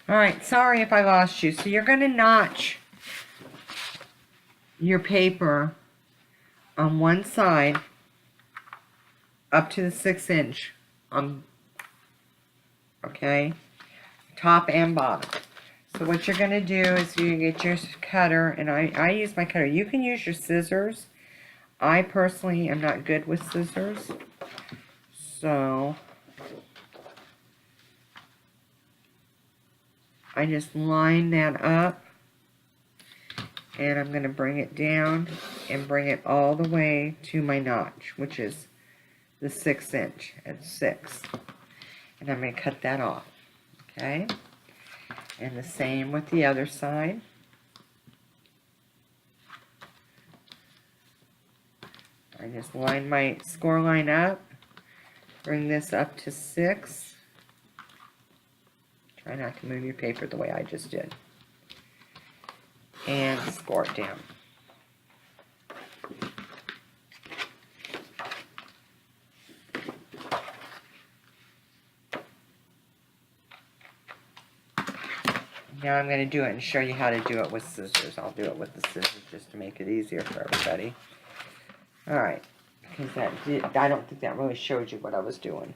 Alright, sorry if I lost you. So you're going to notch your paper on one side up to the 6 inch. Okay? Top and bottom. So what you're going to do is you get your cutter, and I use my cutter. You can use your scissors. I personally am not good with scissors. So I just line that up, and I'm going to bring it down and bring it all the way to my notch, which is the 6 inch at 6. And I'm going to cut that off. Okay? And the same with the other side. I just line my score line up, bring this up to 6. Try not to move your paper the way I just did. And score it down. Now I'm going to do it and show you how to do it with scissors. I'll do it with the scissors just to make it easier for everybody. Alright, because I don't think that really showed you what I was doing.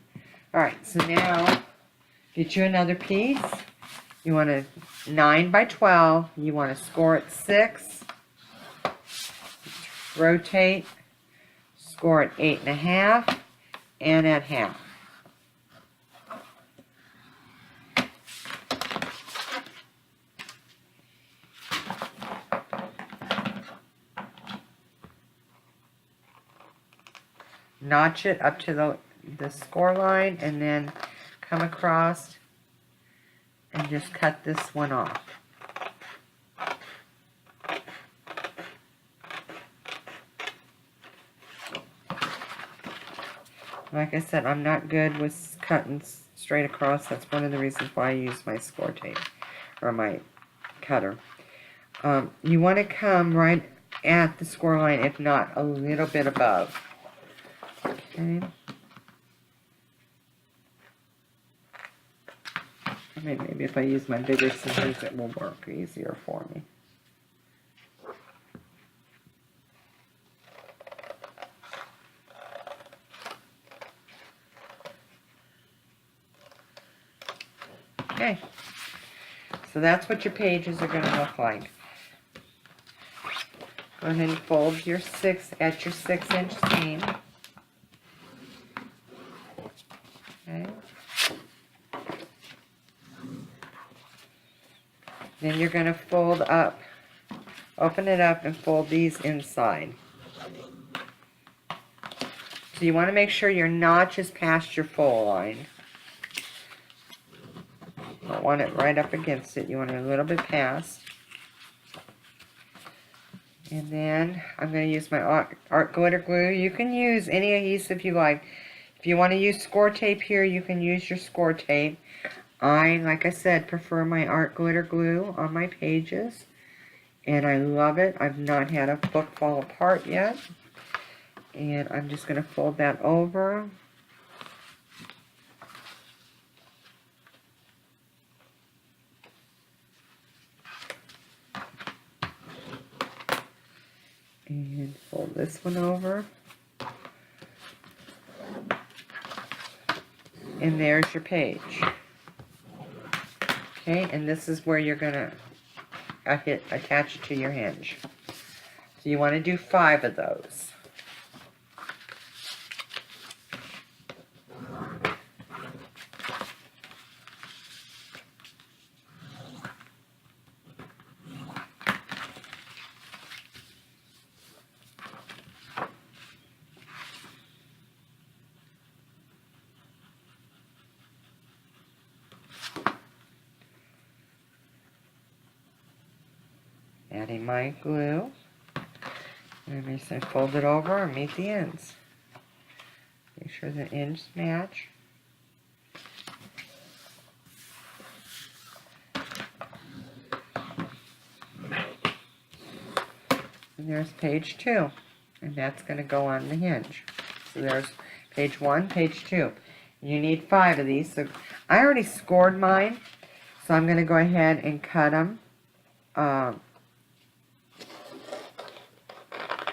Alright, so now, get you another piece. You want a 9 by 12. You want to score at 6. Rotate. Score at 8.5 and at half. Notch it up to the score line, and then come across and just cut this one off. Like I said, I'm not good with cutting straight across. That's one of the reasons why I use my score tape or my cutter. You want to come right at the score line, if not a little bit above. Okay. I mean, maybe if I use my bigger scissors, it will work easier for me. Okay. So that's what your pages are going to look like. Go ahead and fold your 6 at your 6 inch seam. Okay. Then you're going to fold up, open it up and fold these inside. So you want to make sure your notch is past your fold line. You don't want it right up against it. You want it a little bit past. And then I'm going to use my art glitter glue. You can use any adhesive you like. If you want to use score tape here, you can use your score tape. I, like I said, prefer my art glitter glue on my pages. And I love it. I've not had a book fall apart yet. And I'm just going to fold that over. And fold this one over. And there's your page. Okay, and this is where you're going to attach it to your hinge. So you want to do 5 of those. Adding my glue. And I'm just fold it over and meet the ends. Make sure the ends match. And there's page 2. And that's going to go on the hinge. So there's page 1, page 2. You need 5 of these. So I already scored mine. So I'm going to go ahead and cut them.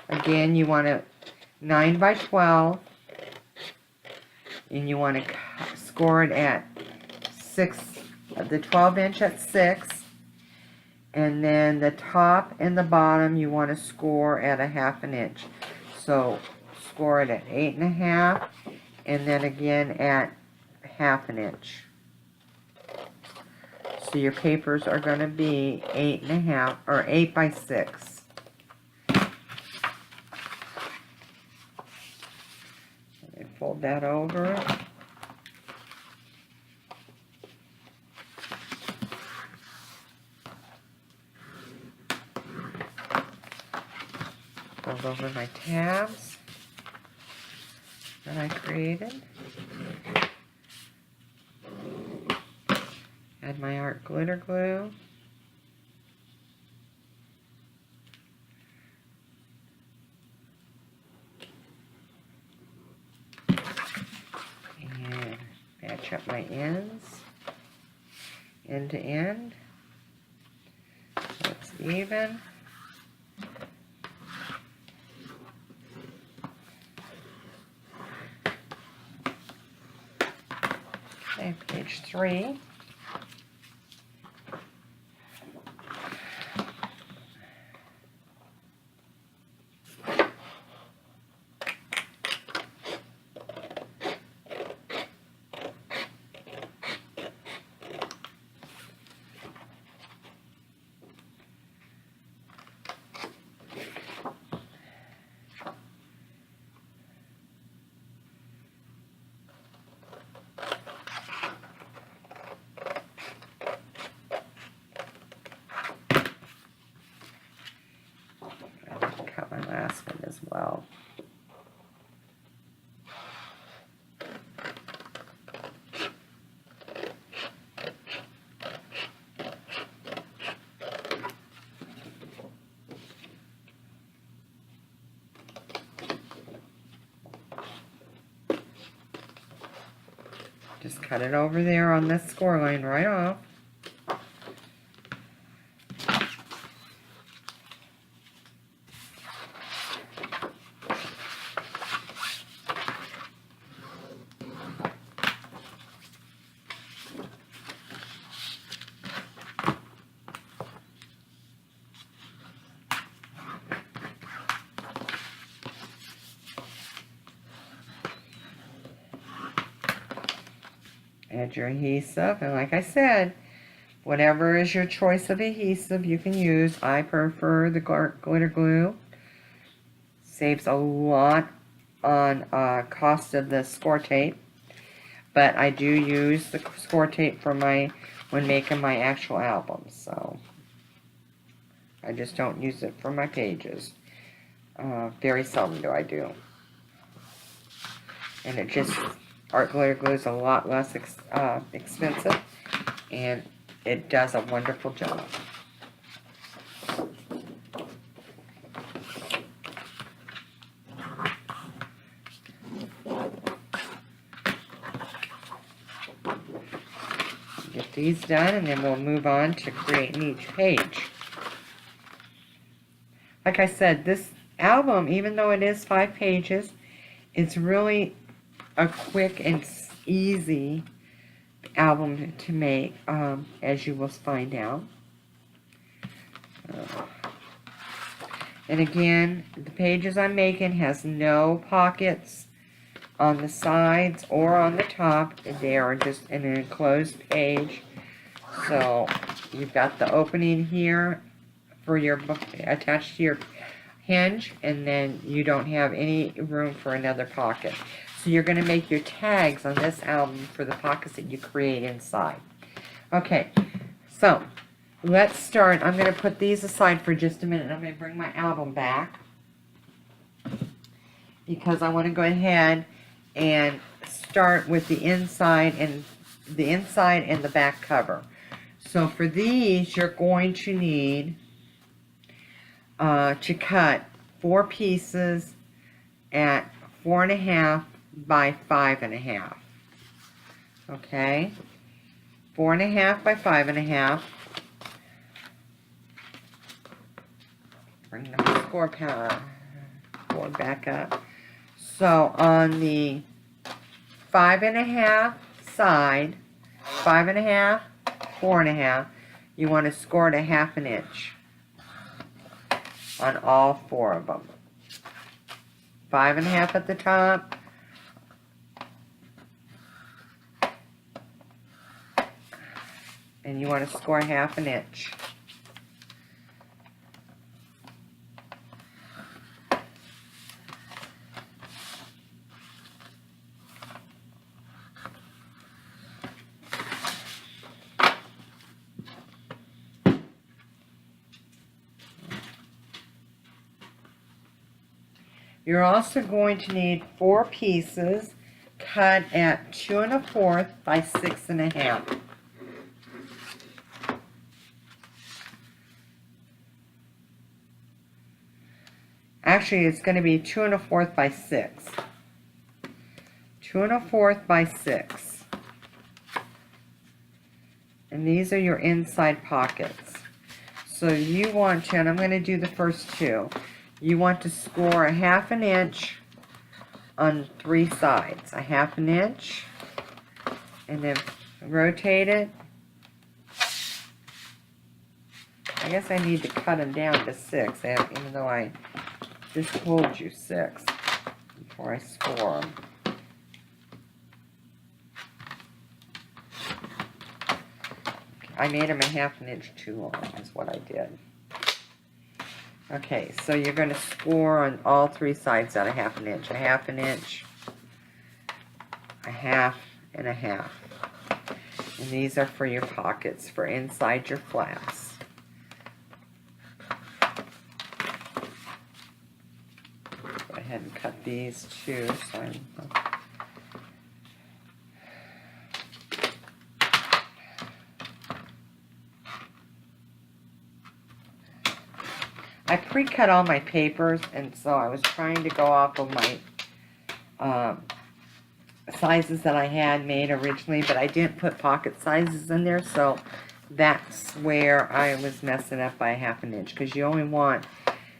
Again, you want it 9 by 12, and you want to score it at 6, the 12-inch at 6, and then the top and the bottom you want to score at a 1/2 inch. So score it at 8.5, and then again at 1/2 inch. So your papers are going to be 8.5 or 8 by 6. Let me fold that over. Fold over my tabs that I created. Add my art glitter glue. And match up my ends, end to end, so it's even. Okay, page 3. Cut my last one as well. Just cut it over there on this score line right off. Add your adhesive, and like I said, whatever is your choice of adhesive you can use. I prefer the glitter glue. Saves a lot on cost of the score tape, but I do use the score tape for when making my actual albums, so I just don't use it for my pages. Very seldom do I do. And it just, art glitter glue is a lot less expensive, and it does a wonderful job. Get these done, and then we'll move on to creating each page. Like I said, this album, even though it is 5 pages, it's really a quick and easy album to make, as you will find out. And again, the pages I'm making has no pockets on the sides or on the top. They are just in an enclosed page. So you've got the opening here for your book attached to your hinge, and then you don't have any room for another pocket. So you're going to make your tags on this album for the pockets that you create inside. Okay, so let's start. I'm going to put these aside for just a minute. I'm going to bring my album back because I want to go ahead and start with the inside and the back cover. So for these, you're going to need to cut 4 pieces at 4.5 by 5.5. Okay, 4.5 by 5.5. Bring the score board back up. So on the 5.5 side, 5.5, 4.5, you want to score it a 1/2 inch on all 4 of them. 5.5 at the top, and you want to score 1/2 inch. You're also going to need 4 pieces cut at 2 1/4 by 6 1/2. Actually, it's going to be 2 1/4 by 6. 2 1/4 by 6. And these are your inside pockets. So you want to, and I'm going to do the first 2. You want to score a 1/2 inch on 3 sides. A 1/2 inch, and then rotate it. I guess I need to cut them down to 6, even though I just told you 6 before I score them. I made them a 1/2 inch too long, is what I did. Okay, so you're going to score on all 3 sides at a 1/2 inch. A 1/2 inch, a 1/2, and a 1/2. And these are for your pockets, for inside your flaps. Go ahead and cut these too. So I pre-cut all my papers, and so I was trying to go off of my sizes that I had made originally, but I didn't put pocket sizes in there, so that's where I was messing up by a 1/2 inch, because you only want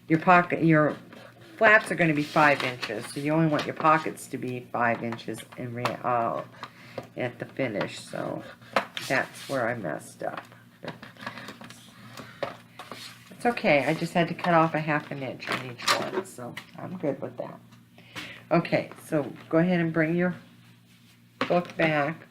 your flaps are going to be 5 inches, so you only want your pockets to be 5 inches at the finish, so that's where I messed up. It's okay, I just had to cut off a 1/2 inch on each one, so I'm good with that. Okay, so go ahead and bring your book back.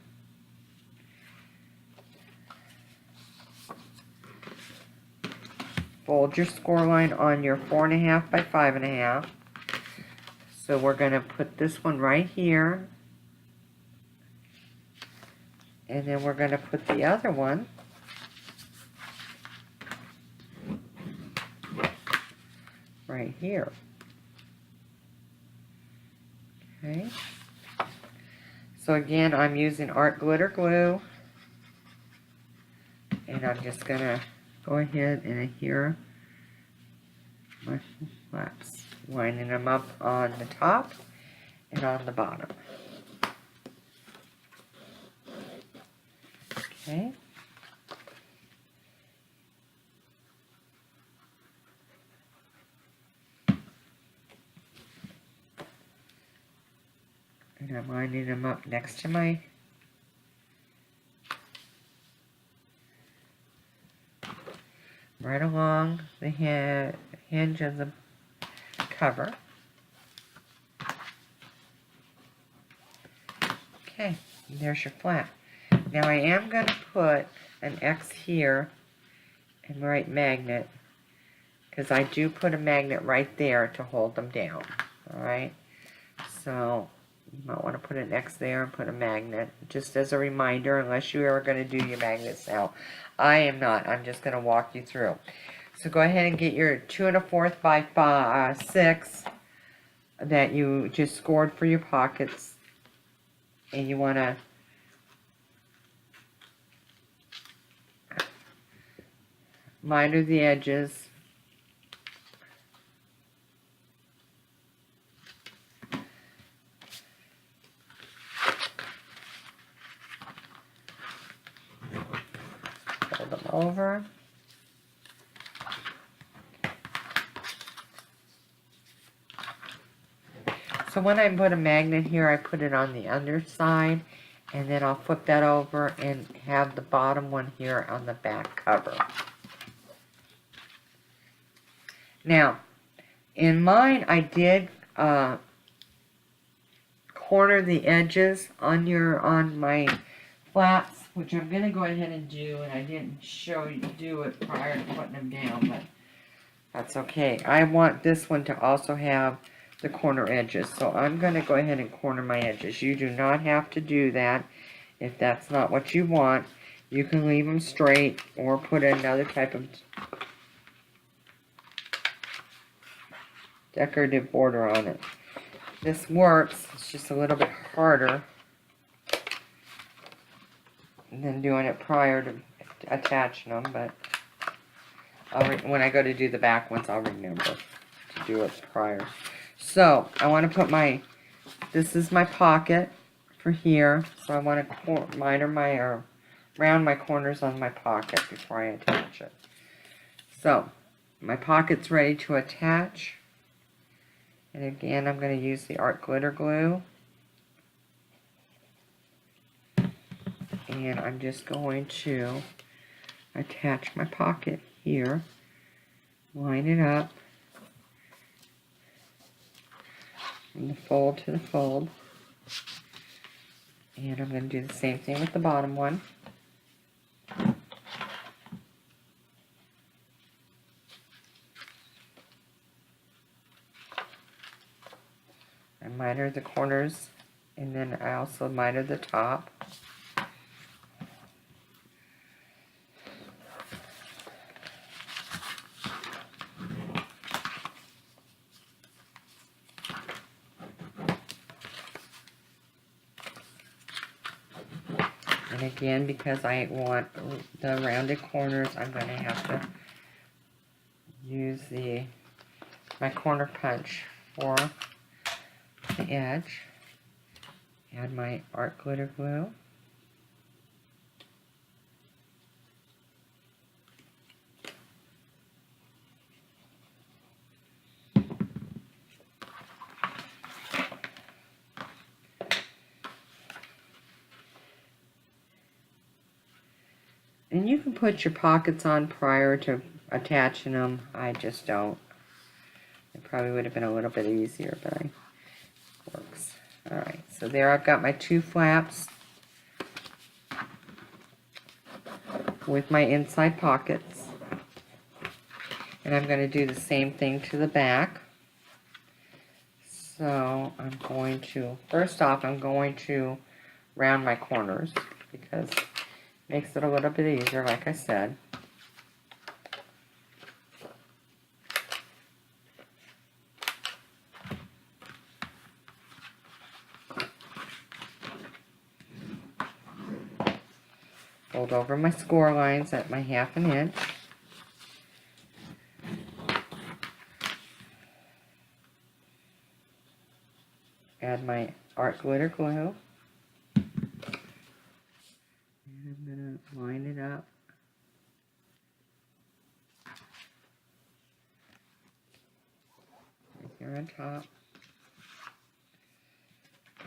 Fold your score line on your 4.5 by 5.5. So we're going to put this one right here. And then we're going to put the other one right here. Okay. So again, I'm using art glitter glue. And I'm just going to go ahead and adhere my flaps, lining them up on the top and on the bottom. Okay. And I'm lining them up next to my right along the hinge of the cover. Okay, there's your flap. Now I am going to put an X here and write magnet, because I do put a magnet right there to hold them down. Alright, so you might want to put an X there and put a magnet, just as a reminder, unless you're ever going to do your magnets now. I am not. I'm just going to walk you through. So go ahead and get your 2 1/4 by 6 that you just scored for your pockets. And you want to miter the edges. over. So when I put a magnet here, I put it on the underside, and then I'll flip that over and have the bottom one here on the back cover. Now, in mine, I did corner the edges on my flaps, which I'm going to go ahead and do, and I didn't do it prior to putting them down, but that's okay. I want this one to also have the corner edges, so I'm going to go ahead and corner my edges. You do not have to do that if that's not what you want. You can leave them straight or put another type of decorative border on it. This works, it's just a little bit harder than doing it prior to attaching them, but when I go to do the back ones, I'll remember to do it prior. So, I want to put this is my pocket for here, so I want to round my corners on my pocket before I attach it. So, my pocket's ready to attach. And again, I'm going to use the art glitter glue. And I'm just going to attach my pocket here. Line it up. From the fold to the fold. And I'm going to do the same thing with the bottom one. I miter the corners, and then I also miter the top. And again, because I want the rounded corners, I'm going to have to use my corner punch for the edge. Add my art glitter glue. And you can put your pockets on prior to attaching them. I just don't. It probably would have been a little bit easier, but it works. Alright, so there I've got my two flaps with my inside pockets. And I'm going to do the same thing to the back. So I'm going to, first off, I'm going to round my corners because it makes it a little bit easier, like I said. Fold over my score lines at my 1/2 inch. Add my art glitter glue. And I'm going to line it up. Right here on top.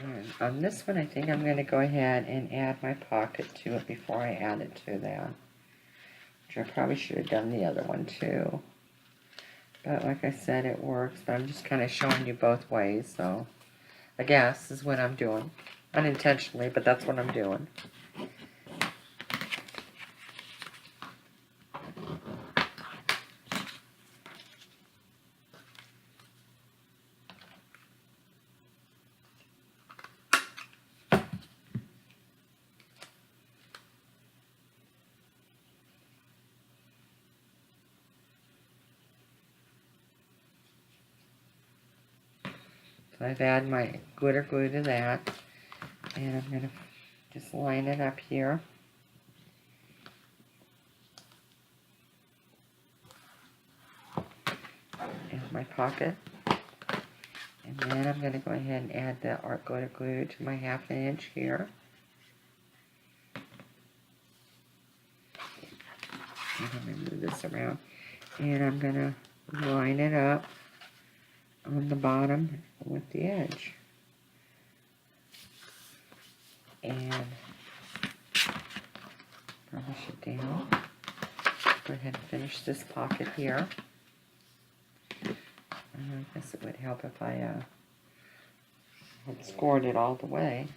And on this one, I think I'm going to go ahead and add my pocket to it before I add it to that. Which I probably should have done the other one too. But like I said, it works. But I'm just kind of showing you both ways. So I guess is what I'm doing. Unintentionally, but that's what I'm doing. So I've added my glitter glue to that, and I'm going to just line it up here. And my pocket. And then I'm going to go ahead and add the art glitter glue to my 1/2 inch here. I'm going to move this around. And I'm going to line it up on the bottom with the edge. And burnish it down. Go ahead and finish this pocket here. I guess it would help if I had scored it all the way.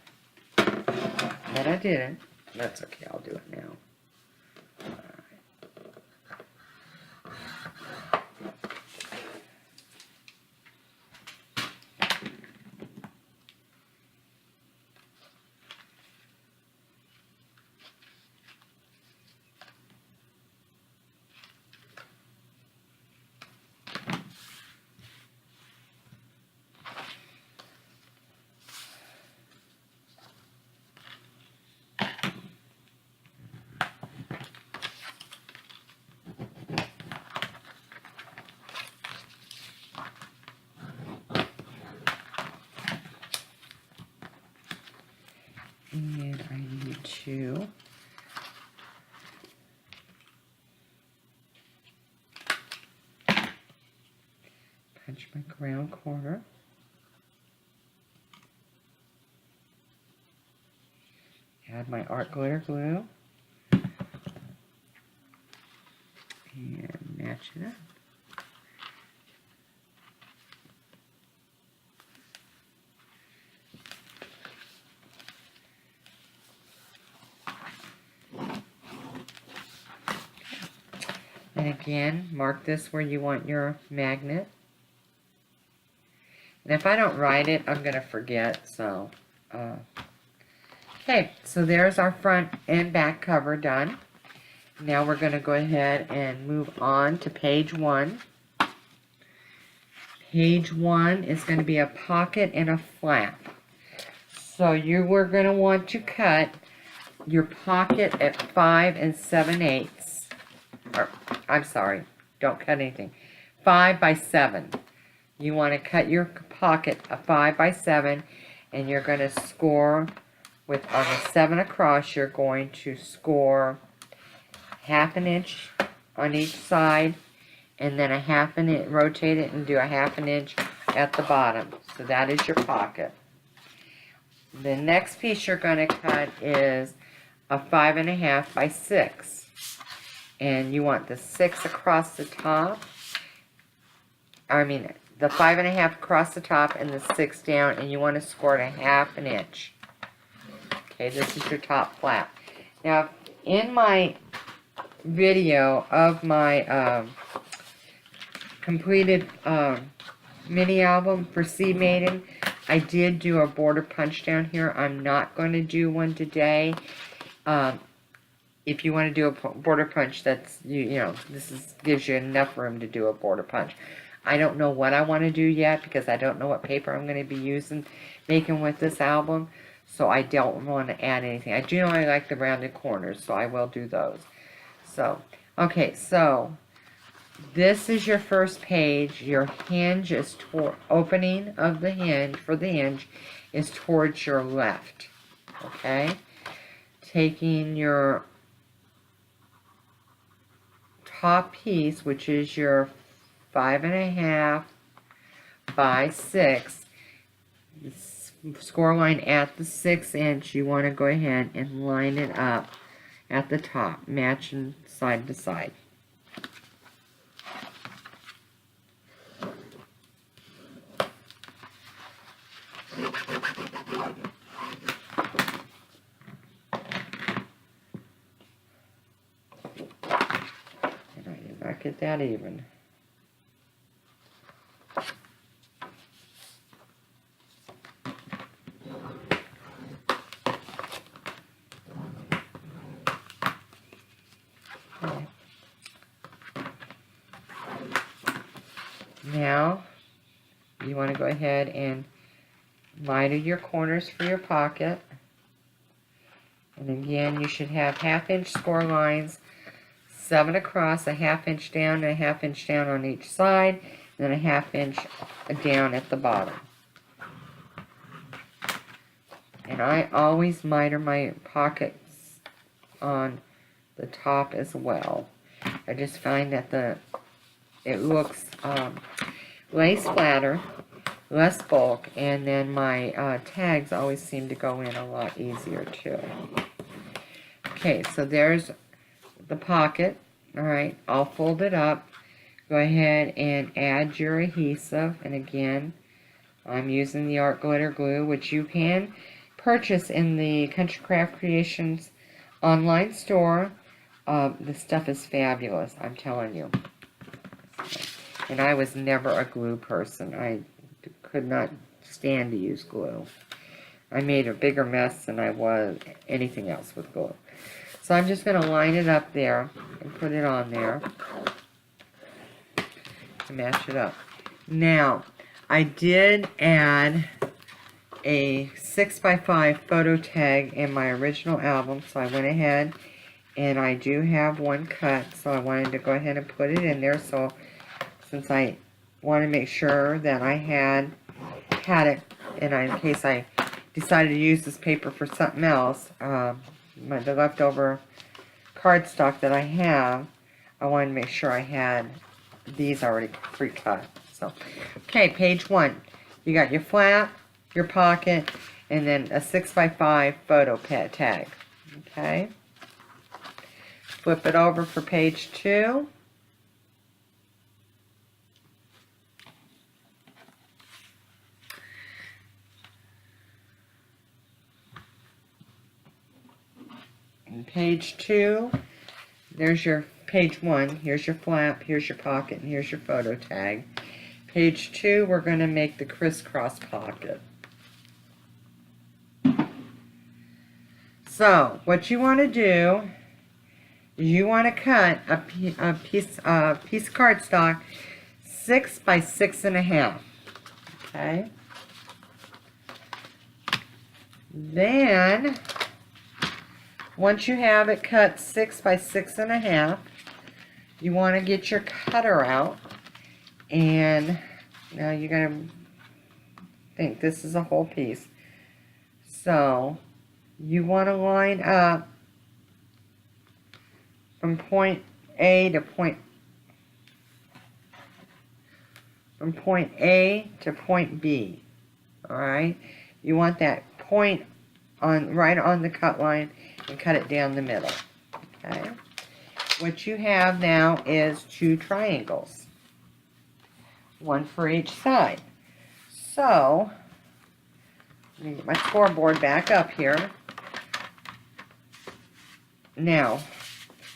But I didn't. That's okay, I'll do it now. And I need to punch my ground corner. Add my art glitter glue. And match it up. And again, mark this where you want your magnet. And if I don't write it, I'm going to forget. So, okay, so there's our front and back cover done. Now we're going to go ahead and move on to page 1. Page 1 is going to be a pocket and a flap. So you were going to want to cut your pocket at 5 7/8. Or, I'm sorry, don't cut anything. 5 by 7. You want to cut your pocket a 5 by 7, and you're going to score with on the 7 across. You're going to score 1/2 inch on each side, and then 1/2 inch. Rotate it and do 1/2 inch at the bottom. So that is your pocket. The next piece you're going to cut is a 5 1/2 by 6. And you want the 6 across the top. I mean, the 5 1/2 across the top and the 6 down, and you want to score it 1/2 inch. Okay, this is your top flap. Now, in my video of my completed mini album for Maiden, I did do a border punch down here. I'm not going to do one today. If you want to do a border punch, that's, you know, gives you enough room to do a border punch. I don't know what I want to do yet because I don't know what paper I'm going to be making with this album. So I don't want to add anything. I do know I like the rounded corners, so I will do those. So, okay, so this is your first page. Your hinge is opening of the hinge for the hinge is towards your left. Okay, taking your top piece, which is your 5 1/2 by 6, score line at the 6 inch. You want to go ahead and line it up at the top, matching side to side. And I did not get that even. Now, you want to go ahead and miter your corners for your pocket. And again, you should have 1/2 inch score lines, 7 across, 1/2 inch down, and 1/2 inch down on each side, and then 1/2 inch down at the bottom. And I always miter my pockets on the top as well. I just find that it looks lays flatter, less bulk, and then my tags always seem to go in a lot easier too. Okay, so there's the pocket. Alright, I'll fold it up. Go ahead and add your adhesive, and again, I'm using the Art Glitter Glue, which you can purchase in the Country Craft Creations online store. The stuff is fabulous, I'm telling you. And I was never a glue person. I could not stand to use glue. I made a bigger mess than I was anything else with glue. So I'm just going to line it up there and put it on there to match it up. Now, I did add a 6x5 photo tag in my original album, so I went ahead and I do have one cut, so I wanted to go ahead and put it in there. So since I want to make sure that I had it, and in case I decided to use this paper for something else, the leftover cardstock that I have, I wanted to make sure I had these already pre-cut. So, okay, page 1. You got your flap, your pocket, and then a 6x5 photo tag. Okay. Flip it over for page 2. And page 2, there's your page 1. Here's your flap, here's your pocket, and here's your photo tag. Page 2, we're going to make the crisscross pocket. So, what you want to do, you want to cut a piece of cardstock 6 by 6.5. Okay. Then, once you have it cut 6 by 6.5, you want to get your cutter out, and now you're going to think this is a whole piece. So, you want to line up from point A to point B. Alright? You want that point right on the cut line and cut it down the middle. Okay? What you have now is 2 triangles. One for each side. So, let me get my scoreboard back up here. Now,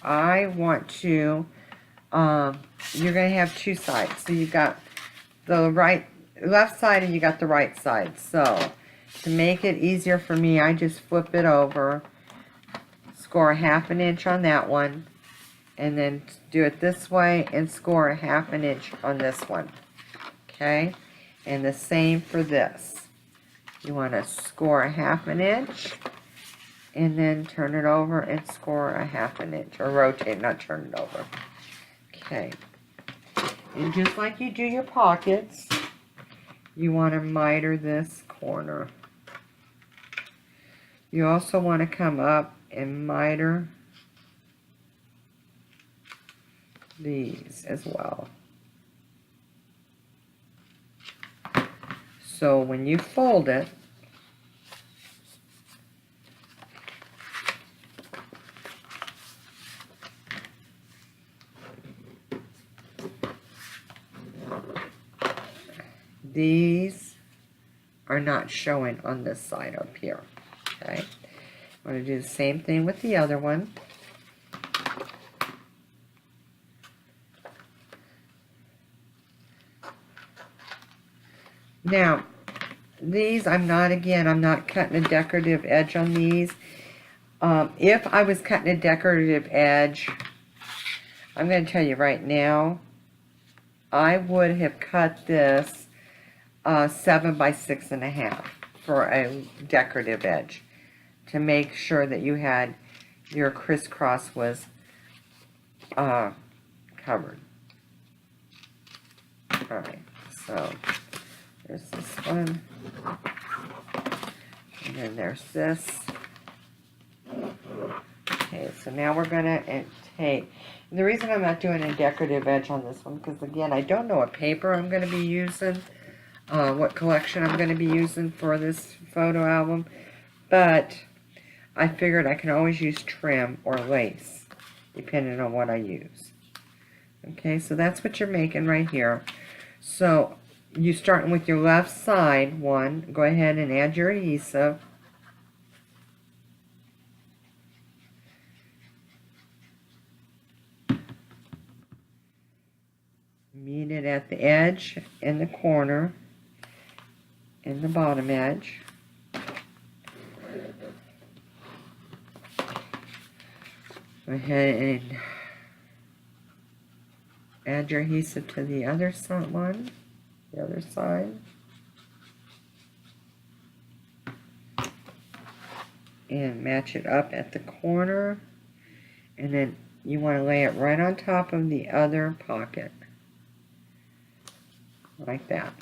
I want to, you're going to have 2 sides. So you've got the left side and you got the right side. So, to make it easier for me, I just flip it over, score a 1/2 inch on that one, and then do it this way and score a 1/2 inch on this one. Okay? And the same for this. You want to score a 1/2 inch, and then turn it over and score a 1/2 inch, or rotate, not turn it over. Okay. And just like you do your pockets, you want to miter this corner. You also want to come up and miter these as well. So when you fold it, these are not showing on this side up here. Okay, I'm going to do the same thing with the other one. Now, these I'm not cutting a decorative edge on these. If I was cutting a decorative edge, I'm going to tell you right now, I would have cut this 7 by 6.5 for a decorative edge, to make sure that you had your crisscross was covered. Alright, so there's this one, and then there's this. Okay, so now we're going to tape. And the reason I'm not doing a decorative edge on this one, because again, I don't know what paper I'm going to be using, what collection I'm going to be using for this photo album, but I figured I can always use trim or lace, depending on what I use. Okay, so that's what you're making right here. So, you starting with your left side one, go ahead and add your adhesive. Meet it at the edge, in the corner, in the bottom edge. Go ahead and add your adhesive to the other one, the other side. And match it up at the corner. And then you want to lay it right on top of the other pocket. Like that.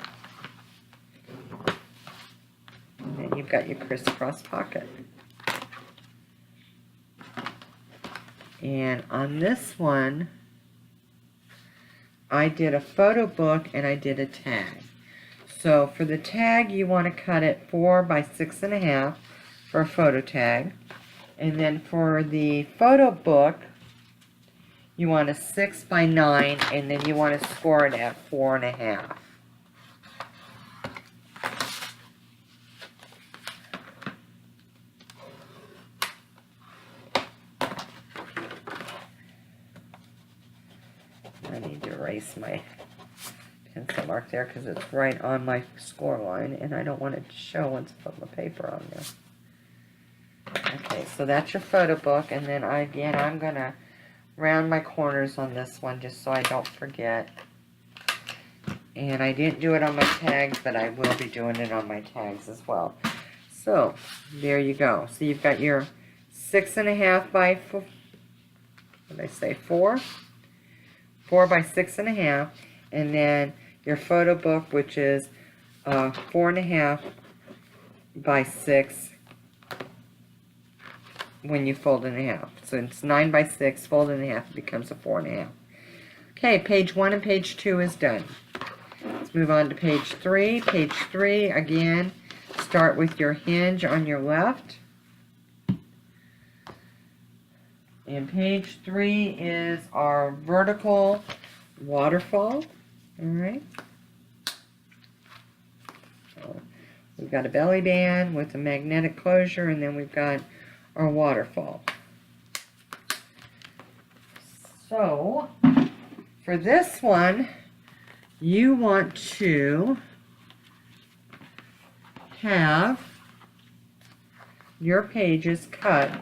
And then you've got your crisscross pocket. And on this one, I did a photo book and I did a tag. So for the tag, you want to cut it 4 by 6.5 for a photo tag. And then for the photo book, you want a 6 by 9, and then you want to score it at 4.5. I need to erase my pencil mark there because it's right on my score line, and I don't want it to show once I put my paper on there. Okay, so that's your photo book, and then I'm going to round my corners on this one just so I don't forget. And I didn't do it on my tags, but I will be doing it on my tags as well. So, there you go. So you've got your 6.5 by 4, what did I say, 4? 4 by 6.5, and then your photo book, which is 4.5 by 6 when you fold it in half. So it's 9 by 6, fold it in half, it becomes a 4.5. Okay, page 1 and page 2 is done. Let's move on to page 3. Page 3, again, start with your hinge on your left. And page 3 is our vertical waterfall. Alright. So we've got a belly band with a magnetic closure, and then we've got our waterfall. So, for this one, you want to have your pages cut.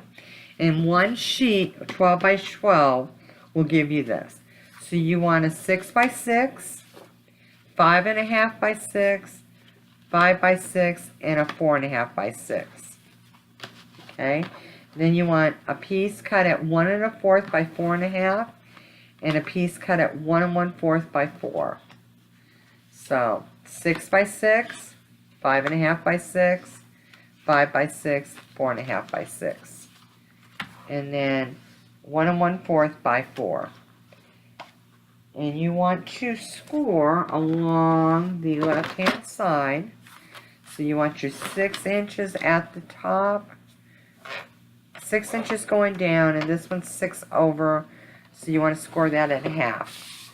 And one sheet, 12 by 12, will give you this. So you want a 6 by 6, 5.5 by 6, 5 by 6, and a 4.5 by 6. Okay? Then you want a piece cut at 1 1/4 by 4.5, and a piece cut at 1 1/4 by 4. So 6 by 6, 5.5 by 6, 5 by 6, 4.5 by 6. And then 1 1/4 by 4. And you want to score along the left hand side. So you want your 6 inches at the top, 6 inches going down, and this one's 6 over, so you want to score that at half.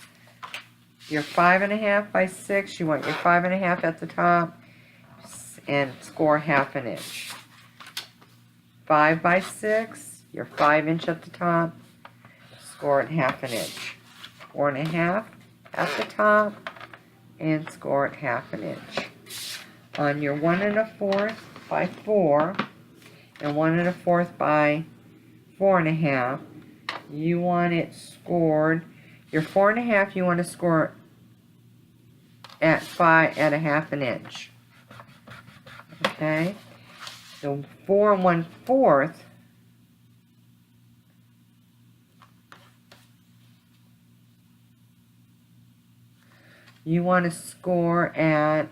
Your 5.5 by 6, you want your 5.5 at the top and score 1/2 inch. 5 by 6, your 5 inch at the top, score at 1/2 inch. 4.5 at the top, and score at 1/2 inch. On your 1 1/4 by 4 and 1 1/4 by 4.5, you want it scored. Your 4.5 you want to score at 1/2 inch. Okay, so 4 1/4. You want to score at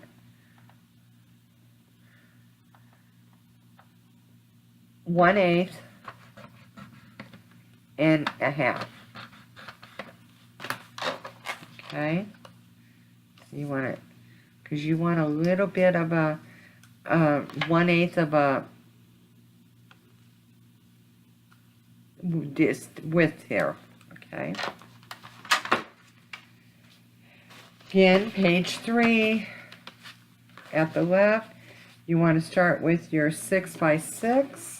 1/8 and 1/2. Okay, so you want it, because you want a little bit of a 1/8 of a width here. Okay. Again, page 3 at the left, you want to start with your 6 by 6.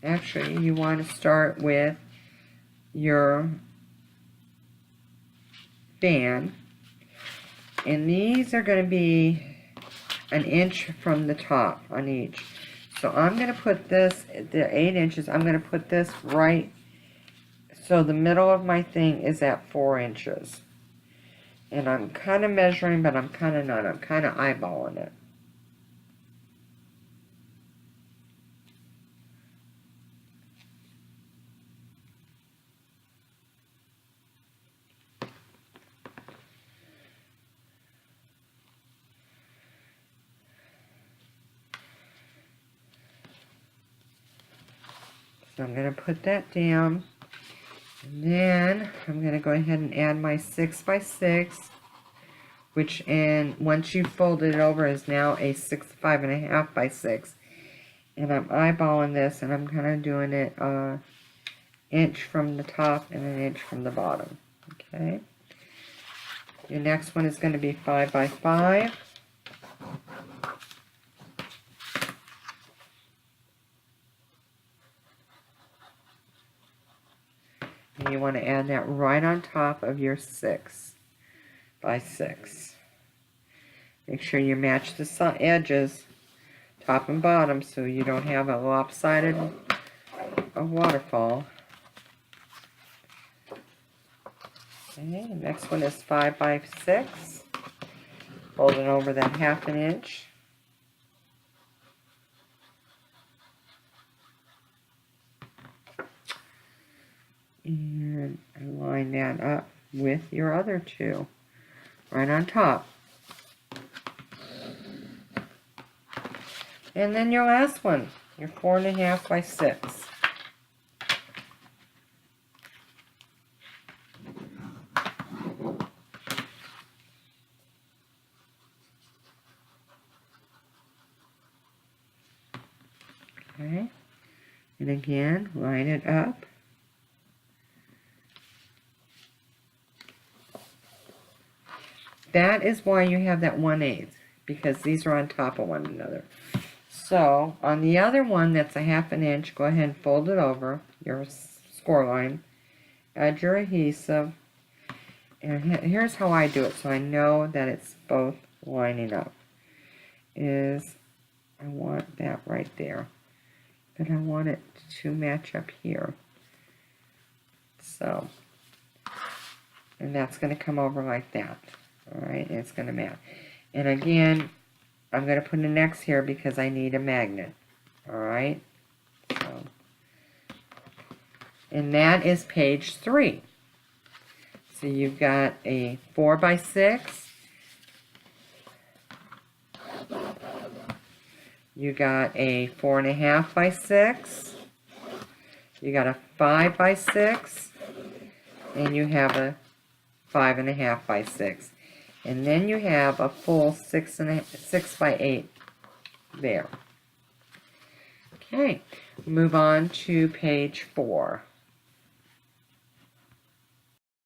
Actually, you want to start with your fan, and these are going to be 1 inch from the top on each. So I'm going to put this, the 8 inches, I'm going to put this right, so the middle of my thing is at 4 inches. And I'm kind of measuring, but I'm kind of not. I'm kind of eyeballing it. So I'm going to put that down. And then I'm going to go ahead and add my 6 by 6, which, and once you fold it over, is now a 5.5 by 6. And I'm eyeballing this, and I'm kind of doing it 1 inch from the top and 1 inch from the bottom. Okay. Your next one is going to be 5 by 5. And you want to add that right on top of your 6 by 6. Make sure you match the edges, top and bottom, so you don't have a lopsided waterfall. Okay, next one is 5 by 6. Folding over that 1/2 inch. And line that up with your other two, right on top. And then your last one, your 4.5 by 6. Okay, and again, line it up. That is why you have that 1/8, because these are on top of one another. So, on the other one that's a 1/2 inch, go ahead and fold it over your score line, add your adhesive, and here's how I do it, so I know that it's both lining up. Is I want that right there, but I want it to match up here. So, and that's going to come over like that. Alright, and it's going to match. And again, I'm going to put an X here because I need a magnet. Alright, so, and that is page 3. So you've got a 4 by 6. You got a 4.5 by 6. You got a 5 by 6. And you have a 5.5 by 6. And then you have a full 6 by 8 there. Okay, move on to page 4.